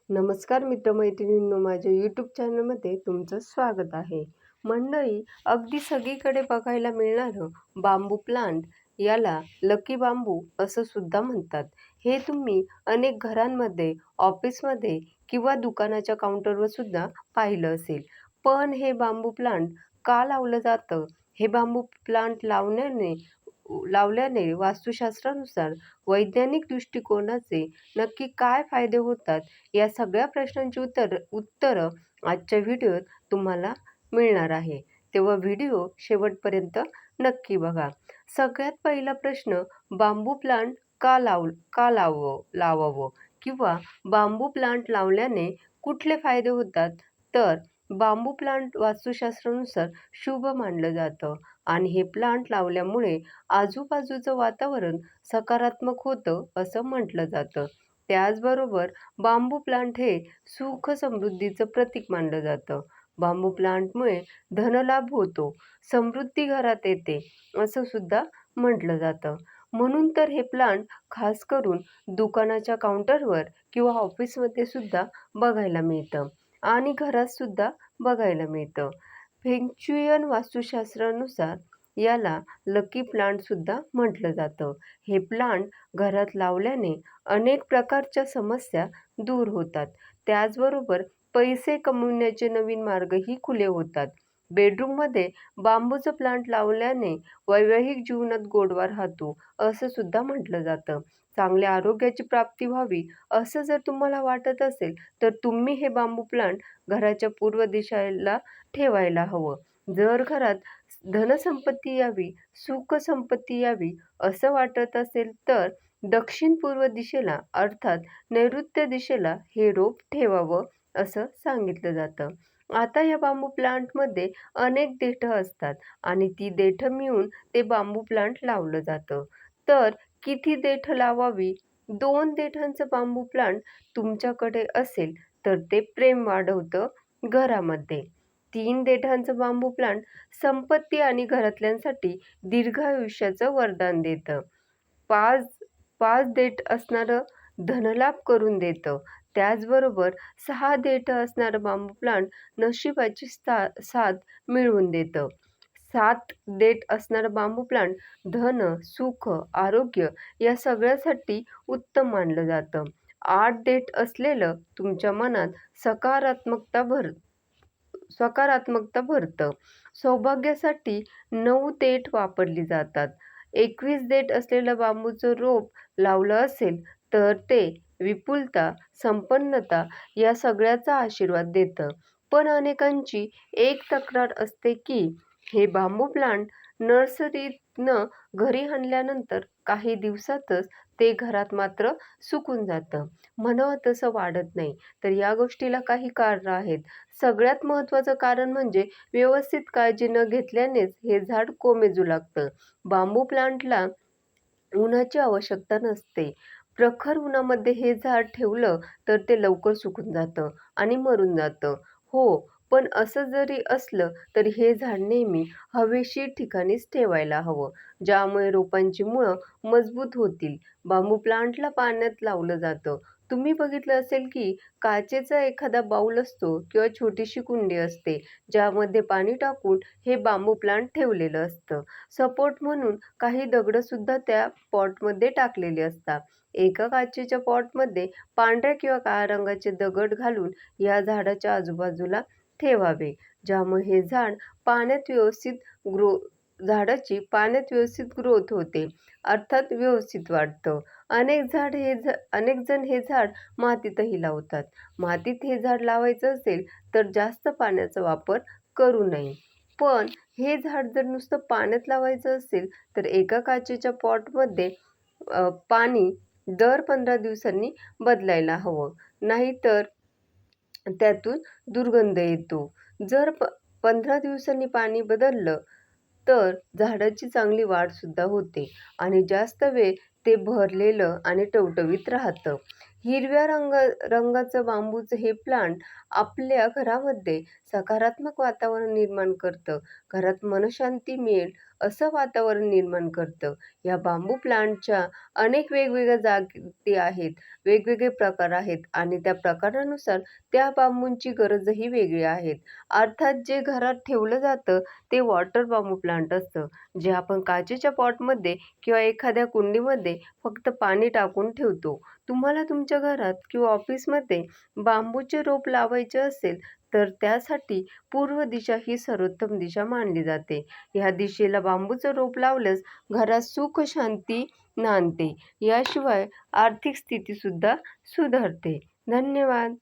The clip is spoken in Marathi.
नमस्कार मित्रमैत्रिणींनो, माझ्या यूट्यूब चॅनलमध्ये तुमचं स्वागत आहे. मंडळी, अगदी सगळीकडे बघायला मिळणारं बांबू प्लांट याला लकी बांबू असं सुद्धा म्हणतात. हे तुम्ही अनेक घरांमध्ये, ऑफिसमध्ये किंवा दुकानाच्या काउंटरवर सुद्धा पाहिलं असेल. पण हे बांबू प्लांट का लावलं जातं? हे बांबू प्लांट लावल्याने वास्तुशास्त्रानुसार वैज्ञानिक दृष्टिकोनाचे नक्की काय फायदे होतात, या सगळ्या प्रश्नांची उत्तरं आजच्या व्हिडिओत तुम्हाला मिळणार आहे. तेव्हा व्हिडिओ शेवटपर्यंत नक्की बघा. सगळ्यात पहिला प्रश्न, बांबू प्लांट लावावं किंवा बांबू प्लांट लावल्याने कुठले फायदे होतात? तर बांबू प्लांट वास्तुशास्त्रानुसार शुभ मानलं जातं आणि हे प्लांट लावल्यामुळे आजूबाजूचं वातावरण सकारात्मक होतं असं म्हटलं जातं. त्याचबरोबर बांबू प्लांट हे सुख समृद्धीचं प्रतीक मानलं जातं. बांबू प्लांटमुळे धनलाभ होतो, समृद्धी घरात येते असं सुद्धा म्हटलं जातं. म्हणून तर हे प्लांट खास करून दुकानाच्या काउंटरवर किंवा ऑफिसमध्ये सुद्धा बघायला मिळतं आणि घरात सुद्धा बघायला मिळतं. फेंगशुई वास्तुशास्त्रानुसार याला लकी प्लांट सुद्धा म्हटलं जातं. हे प्लांट घरात लावल्याने अनेक प्रकारच्या समस्या दूर होतात. त्याचबरोबर पैसे कमविण्याचे नवीन मार्गही खुले होतात. बेडरूममध्ये बांबूचं प्लांट लावल्याने वैवाहिक जीवनात गोडवा राहतो असं सुद्धा म्हटलं जातं. चांगल्या आरोग्याची प्राप्ती व्हावी असं जर तुम्हाला वाटत असेल, तर तुम्ही हे बांबू प्लांट घराच्या पूर्व दिशेला ठेवायला हवं. जर घरात धनसंपत्ती यावी, सुख संपत्ती यावी असं वाटत असेल, तर दक्षिण पूर्व दिशेला अर्थात नैऋत्य दिशेला हे रोप ठेवावं असं सांगितलं जातं. आता या बांबू प्लांटमध्ये अनेक देठं असतात आणि ती देठं मिळून ते बांबू प्लांट लावलं जातं. तर किती देठं लावावी? 2 देठांचं बांबू प्लांट तुमच्याकडे असेल तर ते प्रेम वाढवतं घरामध्ये. 3 देठांचं बांबू प्लांट संपत्ती आणि घरातल्यांसाठी दीर्घायुष्याचं वरदान देतं. 5 देठ असणारं धनलाभ करून देतं. त्याचबरोबर 6 देठं असणारं बांबू प्लांट नशिबाची साथ मिळवून देतं. 7 देठ असणारं बांबू प्लांट धन, सुख, आरोग्य या सगळ्यासाठी उत्तम मानलं जातं. 8 देठ असलेलं तुमच्या मनात सकारात्मकता भरतं. सौभाग्यासाठी 9 देठ वापरली जातात. 21 देठ असलेलं बांबूचं रोप लावलं असेल तर ते विपुलता, संपन्नता या सगळ्याचा आशीर्वाद देतं. पण अनेकांची एक तक्रार असते की हे बांबू प्लांट नर्सरीतनं घरी आणल्यानंतर काही दिवसातच ते घरात मात्र सुकून जातं. म्हणावं तसं वाढत नाही. तर या गोष्टीला काही कारणं आहेत. सगळ्यात महत्त्वाचं कारण म्हणजे व्यवस्थित काळजी न घेतल्यानेच हे झाड कोमेजू लागतं. बांबू प्लांटला उन्हाची आवश्यकता नसते. प्रखर उन्हामध्ये हे झाड ठेवलं तर ते लवकर सुकून जातं आणि मरून जातं. हो, पण असं जरी असलं तरी हे झाड नेहमी हवेशीर ठिकाणीच ठेवायला हवं, ज्यामुळे रोपांची मुळं मजबूत होतील. बांबू प्लांटला पाण्यात लावलं जातं. तुम्ही बघितलं असेल की काचेचा एखादा बाऊल असतो किंवा छोटीशी कुंडी असते, ज्यामध्ये पाणी टाकून हे बांबू प्लांट ठेवलेलं असतं. सपोर्ट म्हणून काही दगडंसुद्धा त्या पॉटमध्ये टाकलेले असतात. एका काचेच्या पॉटमध्ये पांढऱ्या किंवा काळ्या रंगाचे दगड घालून या झाडाच्या आजूबाजूला ठेवावे, ज्यामुळे हे झाडाची पाण्यात व्यवस्थित ग्रोथ होते, अर्थात व्यवस्थित वाढतं. अनेक जण हे झाड मातीतही लावतात. मातीत हे झाड लावायचं असेल तर जास्त पाण्याचा वापर करू नये. पण हे झाड जर नुसतं पाण्यात लावायचं असेल तर एका काचेच्या पॉटमध्ये पाणी दर 15 दिवसांनी बदलायला हवं. नाहीतर त्यातून दुर्गंध येतो. जर 15 दिवसांनी पाणी बदललं तर झाडाची चांगली वाढसुद्धा होते आणि जास्त वेळ ते भरलेलं आणि टवटवीत राहतं. हिरव्या रंगाचं बांबूचं हे प्लांट आपल्या घरामध्ये सकारात्मक वातावरण निर्माण करतं. घरात मनःशांती मिळेल असं वातावरण निर्माण करतं. या बांबू प्लांटच्या अनेक वेगवेगळ्या जाती आहेत, वेगवेगळे प्रकार आहेत आणि त्या प्रकारानुसार त्या बांबूंची गरजही वेगळी आहेत. अर्थात जे घरात ठेवलं जातं ते वॉटर बांबू प्लांट असतं, जे आपण काचेच्या पॉटमध्ये किंवा एखाद्या कुंडीमध्ये फक्त पाणी टाकून ठेवतो. तुम्हाला तुमच्या घरात किंवा ऑफिसमध्ये बांबूचे रोप लावायचे असेल, तर त्यासाठी पूर्व दिशा ही सर्वोत्तम दिशा मानली जाते. ह्या दिशेला बांबूचं रोप लावल्यास घरात सुख शांती नांदते. याशिवाय आर्थिक स्थितीसुद्धा सुधारते. धन्यवाद.